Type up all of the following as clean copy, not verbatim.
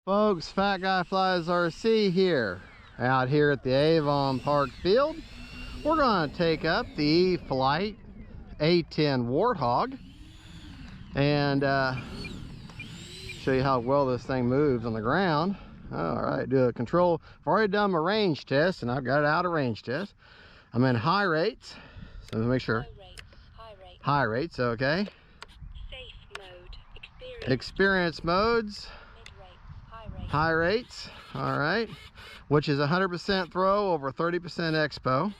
Folks, Fat Guy Flies RC here, out here at the Avon Park Field. We're going to take up the E-Flite A10 Warthog and show you how well this thing moves on the ground. All right, do a control. I've already done my range test, and I've got it out of range test. I'm in high rates, so let's make sure. High rates, okay. Safe mode, Experience modes. High rates, all right, which is 100% throw over 30% expo.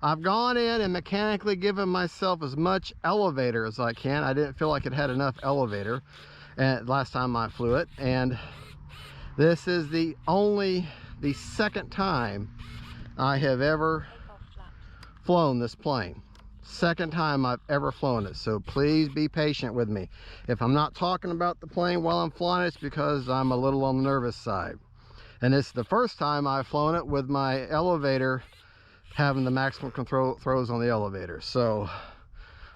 I've gone in and mechanically given myself as much elevator as I can. I didn't feel like it had enough elevator last time I flew it, and this is the second time I have ever flown this plane. Second time I've ever flown it, so please be patient with me. If I'm not talking about the plane while I'm flying, it's because I'm a little on the nervous side. And this is the first time I've flown it with my elevator having the maximum control throws on the elevator. So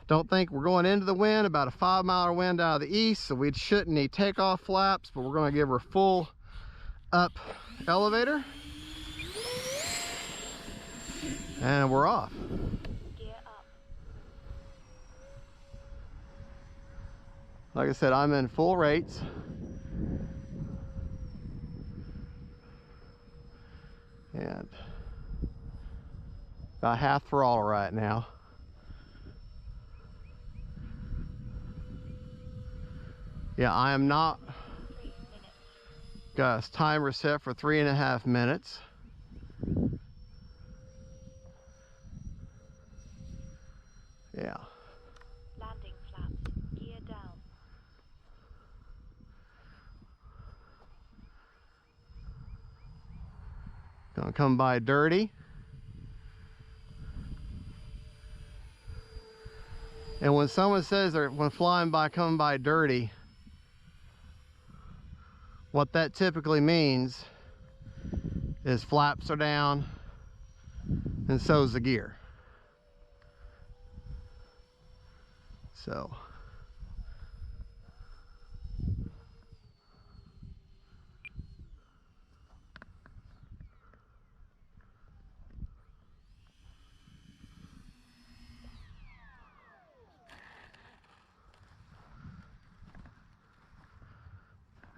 don't think we're going into the wind, about a 5-mile wind out of the east, so we shouldn't need takeoff flaps, but we're going to give her full up elevator, and we're off. Like I said, I'm in full rates. And about half throttle right now. Yeah, I am not. Got a timer set for 3.5 minutes. Yeah. landing flaps, gear down. Gonna come by dirty. And when someone says they're when flying by coming by dirty, what that typically means is flaps are down and so's the gear. So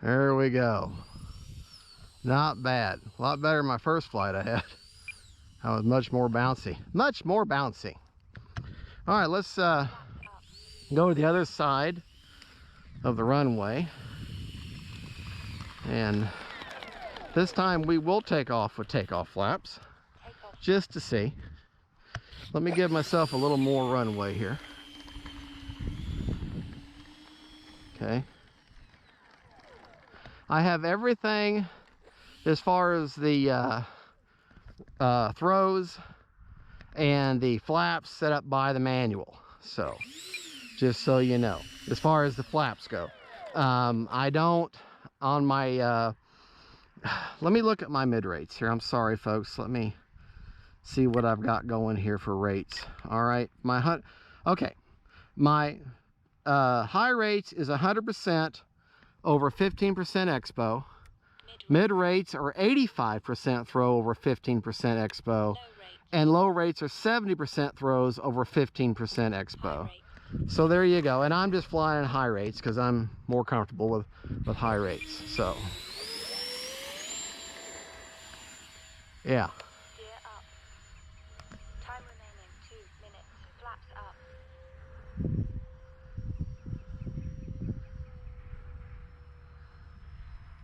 there we go. Not bad. A lot better than my first flight I had. That was much more bouncy. Much more bouncy. All right, let's go to the other side of the runway. And this time we will take off with takeoff flaps, just to see. Let me give myself a little more runway here. Okay. I have everything as far as the throws and the flaps set up by the manual. So, just so you know, as far as the flaps go. I don't, on my, let me look at my mid rates here. I'm sorry, folks. Let me see what I've got going here for rates. All right, okay. My high rates is 100% over 15% expo. Mid rates are 85% throw over 15% expo, and low rates are 70% throws over 15% expo. So there you go. And I'm just flying high rates because I'm more comfortable with high rates. So yeah. Gear up. Time remaining 2 minutes. Flaps up.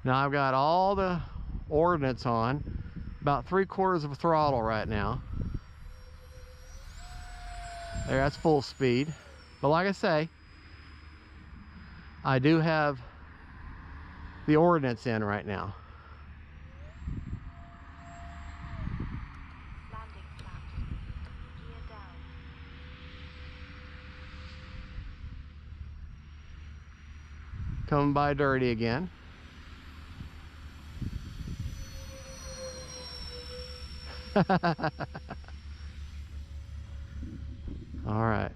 Now I've got all the ordnance on, about 3/4 of a throttle right now. There, that's full speed. But like I say, I do have the ordnance in right now. Landing flaps. Gear down. Coming by dirty again. All right.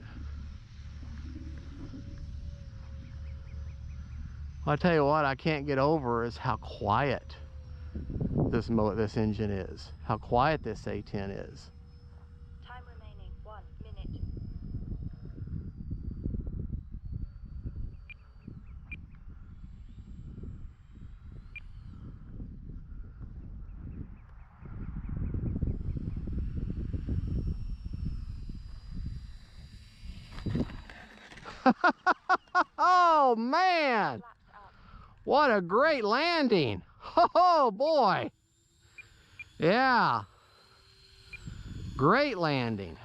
I'll tell you what I can't get over is how quiet this engine is. How quiet this A10 is. Time remaining 1 minute. Oh man! Flaps up. What a great landing! Oh boy! Yeah. Great landing.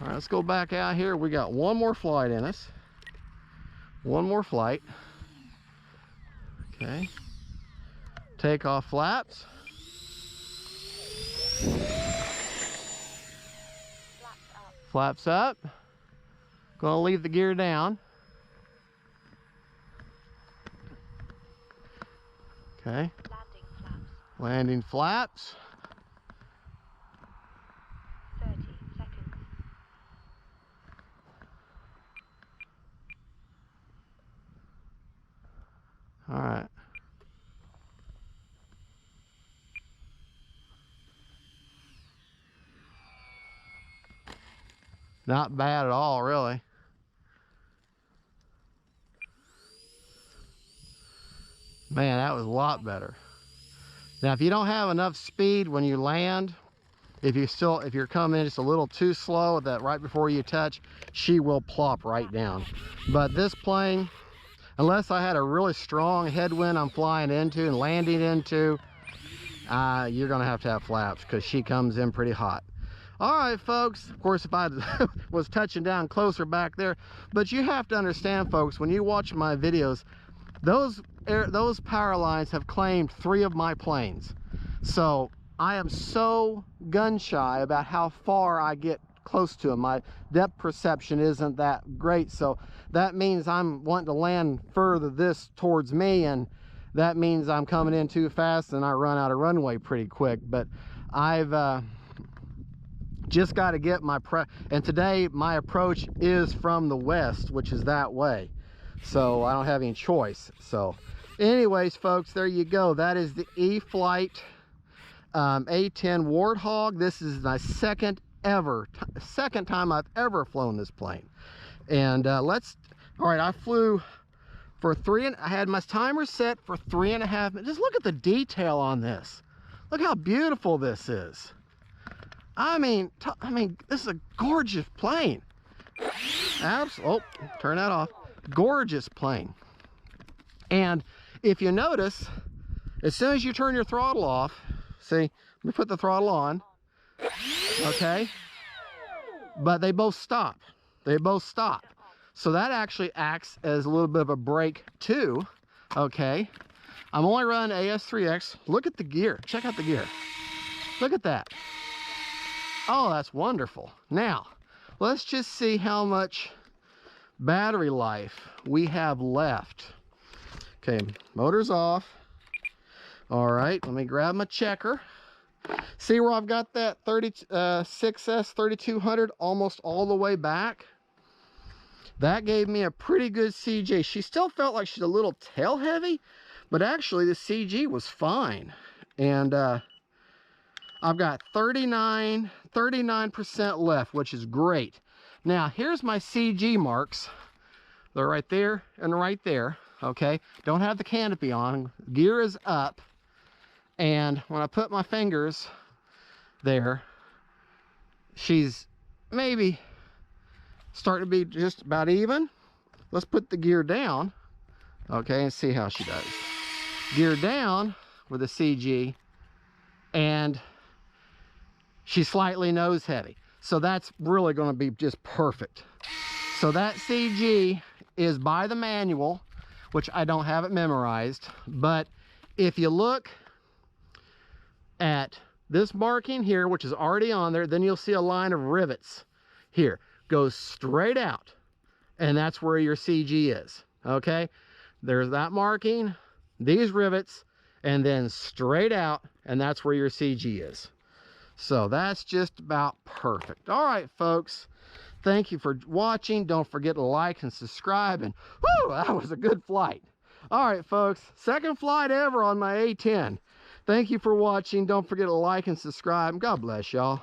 All right, let's go back out here. We got one more flight in us. One more flight. Okay. Takeoff flaps. Flaps up. Flaps up. Gonna leave the gear down. Okay. Landing flaps. Landing flaps. 30 seconds. All right. Not bad at all, really. Man, that was a lot better. Now, if you don't have enough speed when you land, if you're coming in just a little too slow, that right before you touch, she will plop right down. But this plane, unless I had a really strong headwind I'm flying into and landing into, you're gonna have to have flaps because she comes in pretty hot. All right, folks, of course, if I was touching down closer back there, but you have to understand, folks, when you watch my videos, those power lines have claimed 3 of my planes. So I am so gun shy about how far I get close to them. My depth perception isn't that great, so that means I'm wanting to land further this towards me, and that means I'm coming in too fast and I run out of runway pretty quick. But I've just got to get my and today my approach is from the west, which is that way, so I don't have any choice. So anyways, folks, there you go. That is the E-flite A10 Warthog. This is my second time I've ever flown this plane. And all right, I flew for I had my timer set for 3.5 minutes. Just look at the detail on this. Look how beautiful this is. I mean, this is a gorgeous plane. Oh, turn that off. Gorgeous plane. And if you notice, as soon as you turn your throttle off, see, let me put the throttle on, okay? But they both stop. They both stop. So that actually acts as a little bit of a brake too, okay? I'm only running AS3X. Look at the gear. Check out the gear. Look at that. Oh, that's wonderful. Now, let's just see how much battery life we have left. Okay, motor's off. All right, let me grab my checker. See where I've got that 6S 3200 almost all the way back? That gave me a pretty good CG. She still felt like she's a little tail heavy, but actually the CG was fine. And I've got 39% left, which is great. Now, here's my CG marks. They're right there and right there, okay? Don't have the canopy on. Gear is up. And when I put my fingers there, she's maybe starting to be just about even. Let's put the gear down, okay, and see how she does. Gear down with a CG, and she's slightly nose heavy. So that's really going to be just perfect. So that CG is by the manual, which I don't have it memorized. But if you look at this marking here, which is already on there, then you'll see a line of rivets here. Goes straight out, and that's where your CG is, okay? There's that marking, these rivets, and then straight out, and that's where your CG is. So that's just about perfect. All right, folks, thank you for watching. Don't forget to like and subscribe, and whoo, that was a good flight. All right, folks. Second flight ever on my A10. Thank you for watching. Don't forget to like and subscribe. God bless y'all.